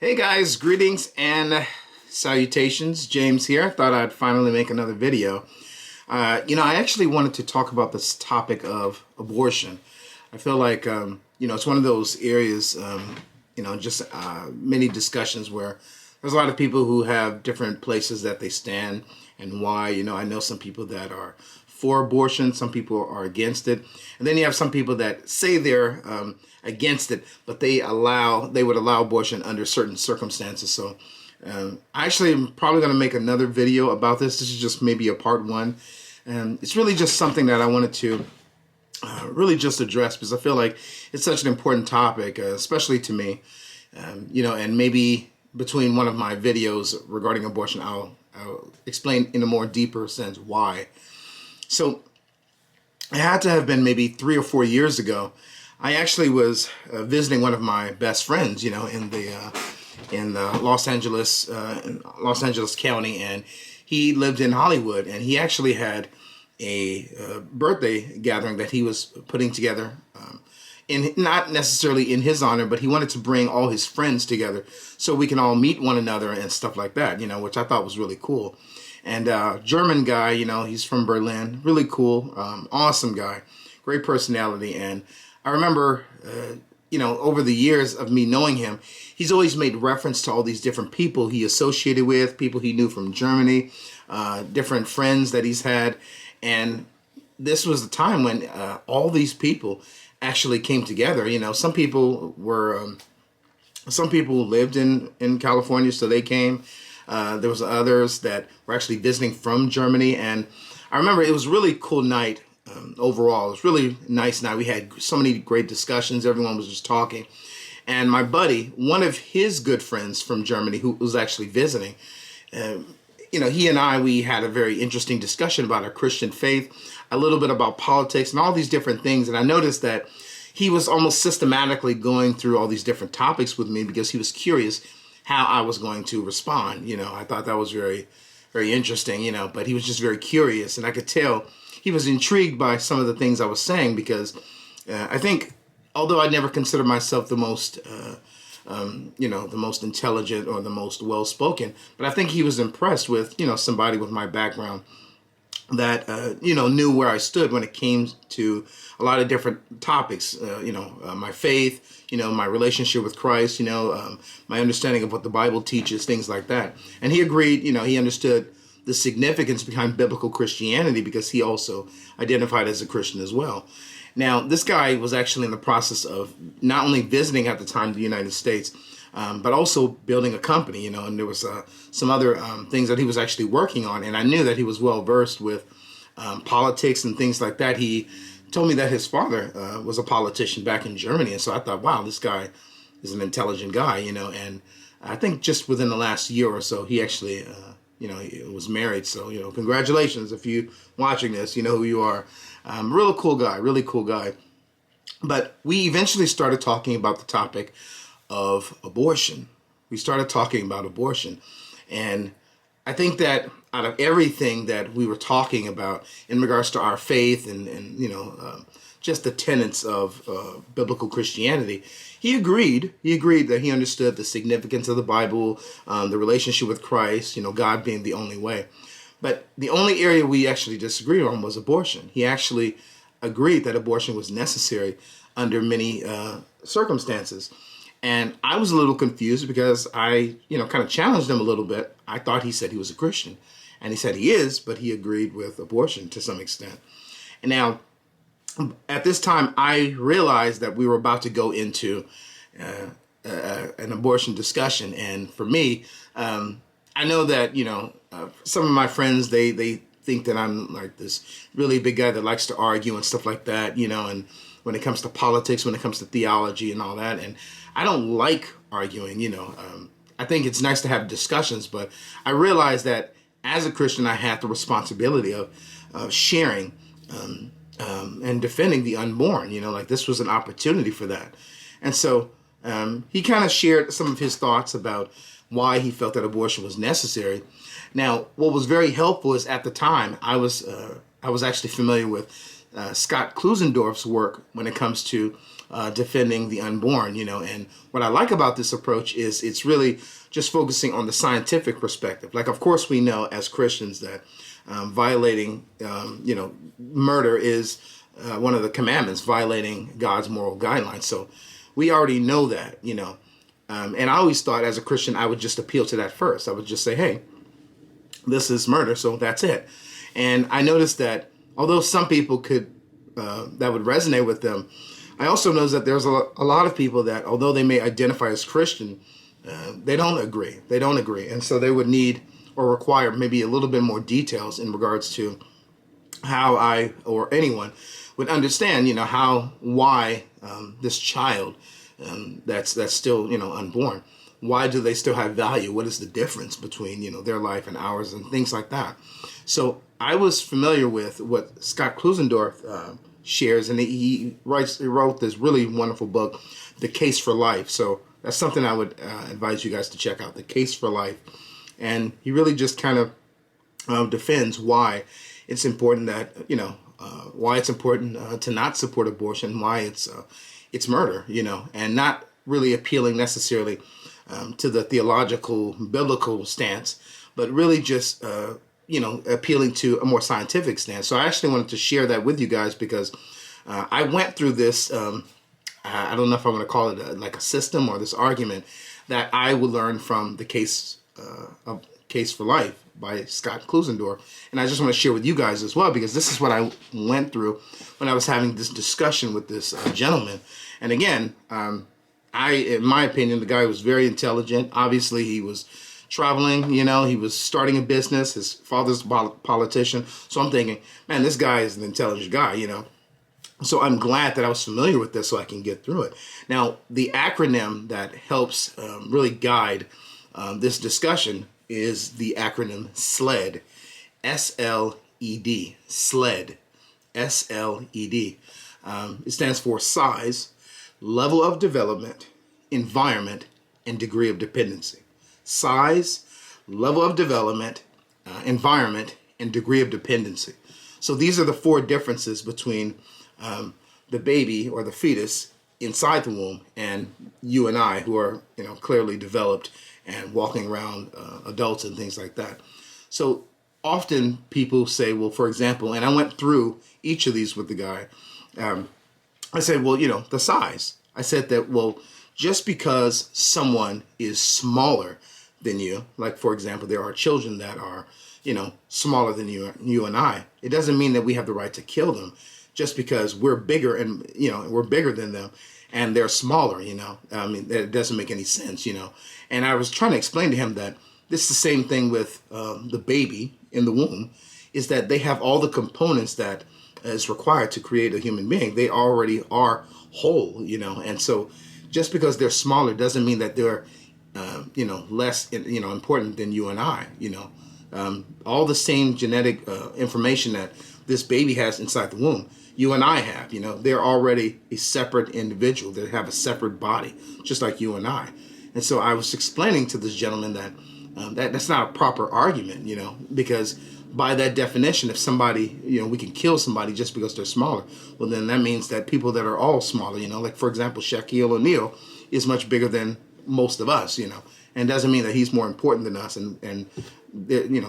Hey guys, greetings and salutations. James here. I thought I'd finally make another video. I actually wanted to talk about this topic of abortion. I feel like, it's one of those areas, just many discussions where there's a lot of people who have different places that they stand and why. I know some people that are for abortion, some people are against it, and then you have some people that say they're against it, but they would allow abortion under certain circumstances. So I actually am probably going to make another video about this. This is just maybe a part one, and it's really just something that I wanted to really just address because I feel like it's such an important topic, especially to me. And maybe between one of my videos regarding abortion, I'll explain in a more deeper sense why. So it had to have been maybe 3 or 4 years ago. I actually was visiting one of my best friends, in Los Angeles County, and he lived in Hollywood, and he actually had a birthday gathering that he was putting together, not necessarily in his honor, but he wanted to bring all his friends together so we can all meet one another and stuff like that, which I thought was really cool. And German guy, he's from Berlin, really cool, awesome guy, great personality. And I remember, over the years of me knowing him, he's always made reference to all these different people he associated with, people he knew from Germany, different friends that he's had. And this was the time when all these people actually came together. Some people lived in California, so they came. There was others that were actually visiting from Germany, and I remember it was a really cool night overall. It was really nice night. We had so many great discussions. Everyone was just talking, and my buddy, one of his good friends from Germany, who was actually visiting, he and we had a very interesting discussion about our Christian faith, a little bit about politics, and all these different things. And I noticed that he was almost systematically going through all these different topics with me because he was curious how I was going to respond. I thought that was very, very interesting, but he was just very curious, and I could tell he was intrigued by some of the things I was saying because I think, although I never considered myself the most, the most intelligent or the most well-spoken, but I think he was impressed with, somebody with my background that, knew where I stood when it came to a lot of different topics, my faith, my relationship with Christ, my understanding of what the Bible teaches, things like that. And he agreed, he understood the significance behind biblical Christianity because he also identified as a Christian as well. Now, this guy was actually in the process of not only visiting at the time the United States, but also building a company, and there was some other things that he was actually working on. And I knew that he was well versed with politics and things like that. He told me that his father was a politician back in Germany. And so I thought, wow, this guy is an intelligent guy, and I think just within the last year or so, he actually, he was married. So, congratulations. If you watching this, you know who you are. Really cool guy. But we eventually started talking about the topic of abortion. We started talking about abortion. And I think that out of everything that we were talking about in regards to our faith and just the tenets of biblical Christianity, he agreed. He agreed that he understood the significance of the Bible, the relationship with Christ, God being the only way. But the only area we actually disagreed on was abortion. He actually agreed that abortion was necessary under many circumstances. And I was a little confused because I, kind of challenged him a little bit. I thought he said he was a Christian. And he said he is, but he agreed with abortion to some extent. And now, at this time, I realized that we were about to go into an abortion discussion. And for me, I know that, some of my friends, they think that I'm like this really big guy that likes to argue and stuff like that, and when it comes to politics, when it comes to theology and all that. And I don't like arguing, I think it's nice to have discussions, but I realized that as a Christian, I had the responsibility of sharing and defending the unborn, this was an opportunity for that. And so he kind of shared some of his thoughts about why he felt that abortion was necessary. Now, what was very helpful is at the time, I was actually familiar with Scott Klusendorf's work when it comes to defending the unborn, and what I like about this approach is it's really just focusing on the scientific perspective. Like, of course, we know as Christians that violating, murder is one of the commandments, violating God's moral guidelines. So we already know that, and I always thought as a Christian, I would just appeal to that first. I would just say, hey, this is murder, so that's it. And I noticed that although some people could, that would resonate with them, I also noticed that there's a lot of people that, although they may identify as Christian, they don't agree. They don't agree. And so they would need or require maybe a little bit more details in regards to how I or anyone would understand, why this child that's still, unborn, why do they still have value? What is the difference between, their life and ours and things like that? So I was familiar with what Scott Klusendorf shares, and he wrote this really wonderful book, The Case for Life. So that's something I would advise you guys to check out, The Case for Life. And he really just kind of defends why it's important that, why it's important to not support abortion, why it's murder, and not really appealing necessarily to the theological, biblical stance, but really just, appealing to a more scientific stance. So I actually wanted to share that with you guys because I went through this, I don't know if I want to call it like a system or this argument that I would learn from the Case for Life by Scott Klusendorf. And I just want to share with you guys as well, because this is what I went through when I was having this discussion with this gentleman. And again, in my opinion, the guy was very intelligent. Obviously, he was traveling, he was starting a business. His father's a politician. So I'm thinking, man, this guy is an intelligent guy, So I'm glad that I was familiar with this so I can get through it. Now, the acronym that helps really guide this discussion is the acronym S.L.E.D. S-L-E-D. S.L.E.D. S-L-E-D. It stands for size, level of development, environment, and degree of dependency. Size, level of development, environment, and degree of dependency. So these are the four differences between the baby or the fetus inside the womb and you and I, who are clearly developed and walking around, adults and things like that. So often people say, well, for example, and I went through each of these with the guy. I said, well, the size. I said that, well, just because someone is smaller than you, like, for example, there are children that are, smaller than you and I, it doesn't mean that we have the right to kill them just because we're bigger and, we're bigger than them and they're smaller, I mean, it doesn't make any sense, And I was trying to explain to him that this is the same thing with the baby in the womb, is that they have all the components that is required to create a human being. They already are whole, and so just because they're smaller doesn't mean that they're, less, important than you and I, all the same genetic information that this baby has inside the womb, you and I have, they're already a separate individual. They have a separate body, just like you and I. And so I was explaining to this gentleman that that's not a proper argument, because by that definition, if somebody, we can kill somebody just because they're smaller, well, then that means that people that are all smaller, like, for example, Shaquille O'Neal is much bigger than most of us, and doesn't mean that he's more important than us, and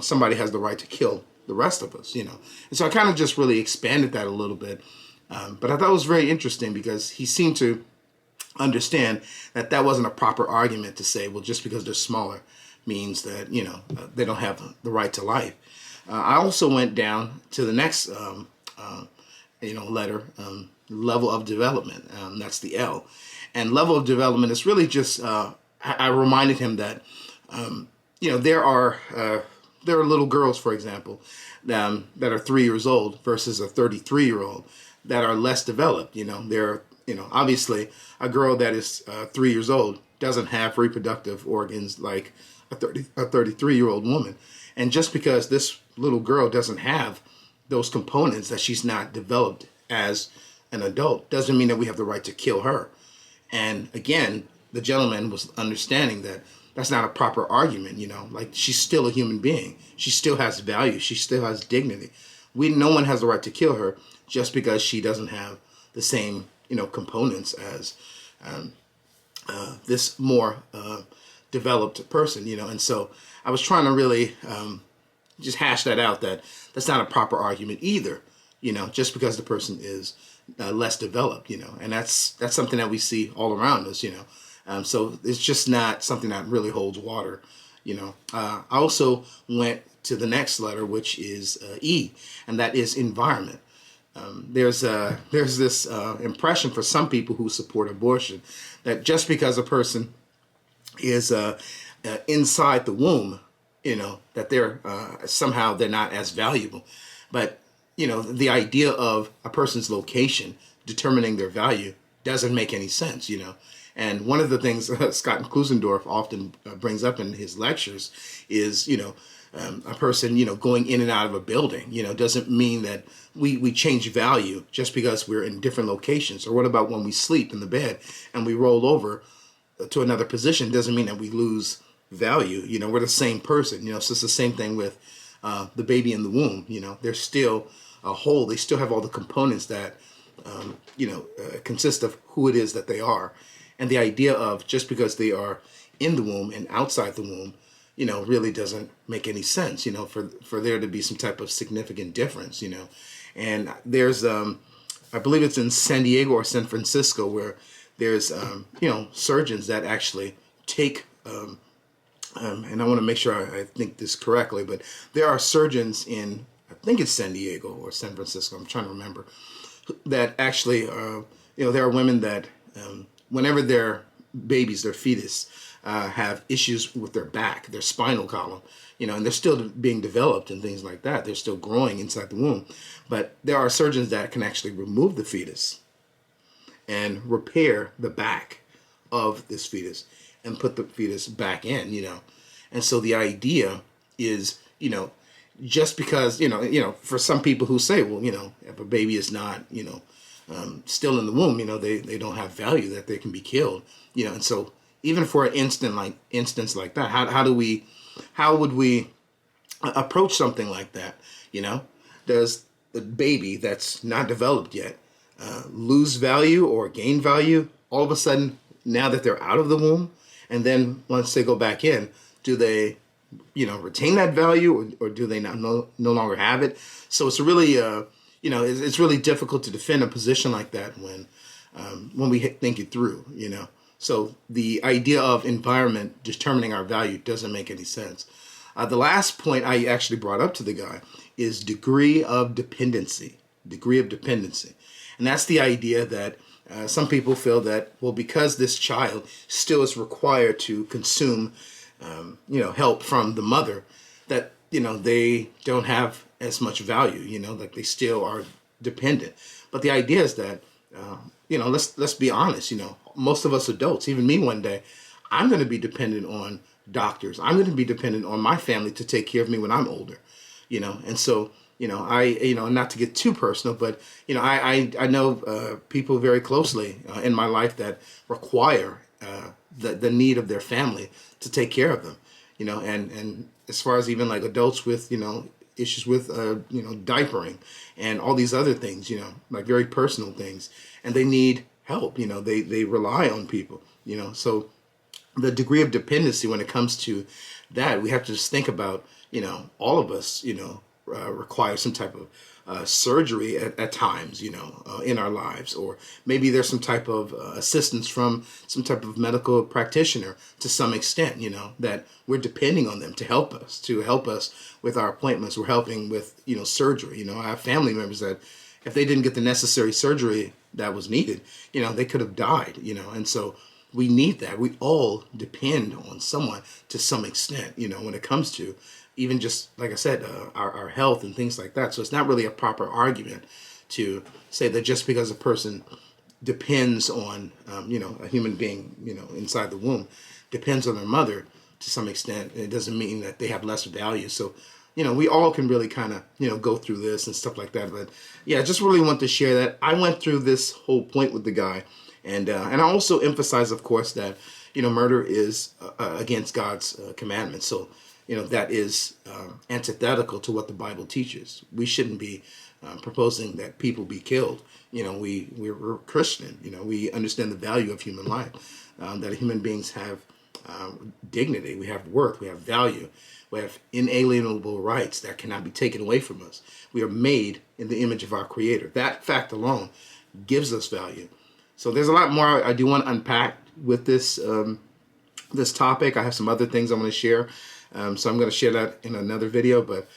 somebody has the right to kill the rest of us, And so I kind of just really expanded that a little bit. But I thought it was very interesting because he seemed to understand that that wasn't a proper argument to say, well, just because they're smaller means that, they don't have the right to life. I also went down to the next, letter, level of development. That's the L. And level of development is really just, I reminded him that, there are little girls, for example, that are 3 years old versus a 33-year-old that are less developed. They're, obviously a girl that is 3 years old doesn't have reproductive organs like a 33-year-old woman. And just because this little girl doesn't have those components, that she's not developed as an adult, doesn't mean that we have the right to kill her. And again, the gentleman was understanding that that's not a proper argument, like, she's still a human being. She still has value. She still has dignity. No one has the right to kill her just because she doesn't have the same, components as this more developed person, and so I was trying to really just hash that out, that that's not a proper argument either, just because the person is less developed, and that's something that we see all around us, so it's just not something that really holds water, I also went to the next letter, which is E, and that is environment. There's this impression for some people who support abortion that just because a person is inside the womb, that they're somehow they're not as valuable. But the idea of a person's location determining their value doesn't make any sense. And one of the things Scott Klusendorf often brings up in his lectures is a person going in and out of a building doesn't mean that we change value just because we're in different locations. Or what about when we sleep in the bed and we roll over to another position? Doesn't mean that we lose value. We're the same person. So it's the same thing with the baby in the womb. They're still a whole. They still have all the components that consist of who it is that they are. And the idea of just because they are in the womb and outside the womb, really doesn't make any sense, for there to be some type of significant difference, And there's, I believe it's in San Diego or San Francisco, where there's, surgeons that actually take, and I want to make sure I think this correctly, but there are surgeons in, I think it's San Diego or San Francisco, I'm trying to remember, that actually, there are women that, whenever their babies, their fetus, have issues with their back, their spinal column, and they're still being developed and things like that. They're still growing inside the womb. But there are surgeons that can actually remove the fetus and repair the back of this fetus and put the fetus back in, And so the idea is, just because, for some people who say, well, if a baby is not, still in the womb, they don't have value, that they can be killed, and so even for an instance like that, how would we approach something like that? Does the baby that's not developed yet lose value or gain value all of a sudden now that they're out of the womb? And then once they go back in, do they, retain that value, or do they no longer have it? So it's really, it's really difficult to defend a position like that when we think it through, So the idea of environment determining our value doesn't make any sense. The last point I actually brought up to the guy is degree of dependency. Degree of dependency. And that's the idea that some people feel that, well, because this child still is required to consume, help from the mother, that, they don't have as much value, that they still are dependent. But the idea is that, let's be honest, most of us adults, even me one day, I'm going to be dependent on doctors. I'm going to be dependent on my family to take care of me when I'm older, and so, not to get too personal, but, I know people very closely in my life that require the need of their family to take care of them, and as far as even like adults with, issues with, diapering and all these other things, like very personal things, and they need help, they rely on people, so the degree of dependency when it comes to that, we have to just think about, all of us, require some type of surgery at times, in our lives, or maybe there's some type of assistance from some type of medical practitioner to some extent, that we're depending on them to help us with our appointments. We're helping with, surgery. I have family members that if they didn't get the necessary surgery that was needed, they could have died, and so we need that. We all depend on someone to some extent, when it comes to even just, like I said, our health and things like that. So it's not really a proper argument to say that just because a person depends on, a human being, inside the womb, depends on their mother to some extent, it doesn't mean that they have less value. So, we all can really kind of, go through this and stuff like that. But yeah, I just really want to share that. I went through this whole point with the guy. And I also emphasize, of course, that, murder is against God's commandments. So, that is antithetical to what the Bible teaches. We shouldn't be proposing that people be killed. We're Christian. We understand the value of human life, that human beings have dignity, we have worth, we have value, we have inalienable rights that cannot be taken away from us. We are made in the image of our Creator. That fact alone gives us value. So there's a lot more I do want to unpack with this this topic. I have some other things I'm going to share, so I'm going to share that in another video. But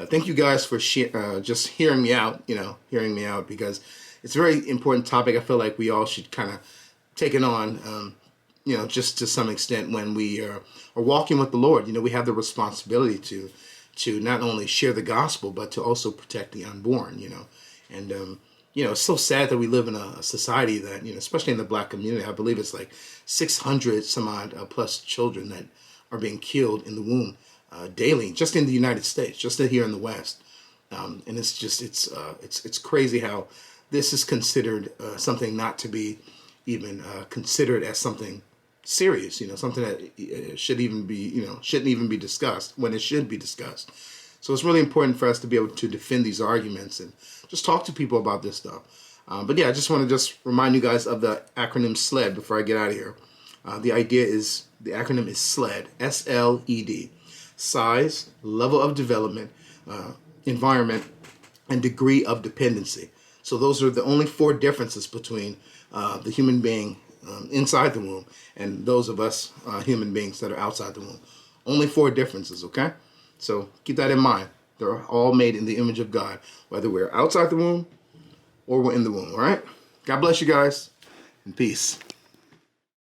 thank you guys for just hearing me out. Because it's a very important topic. I feel like we all should kind of take it on. Just to some extent, when we are walking with the Lord, we have the responsibility to not only share the gospel, but to also protect the unborn, and, it's so sad that we live in a society that, especially in the Black community, I believe it's like 600 some odd plus children that are being killed in the womb daily, just in the United States, just here in the West. And it's just, it's crazy how this is considered something not to be even considered as something serious, something that shouldn't even be discussed when it should be discussed. So it's really important for us to be able to defend these arguments and just talk to people about this stuff. But yeah, I just want to remind you guys of the acronym S.L.E.D before I get out of here. The acronym is S.L.E.D, S-L-E-D. Size, level of development, environment, and degree of dependency. So those are the only 4 differences between the human being inside the womb and those of us human beings that are outside the womb. Only 4 differences, okay? So keep that in mind. They're all made in the image of God, whether we're outside the womb or we're in the womb, all right? God bless you guys, and peace.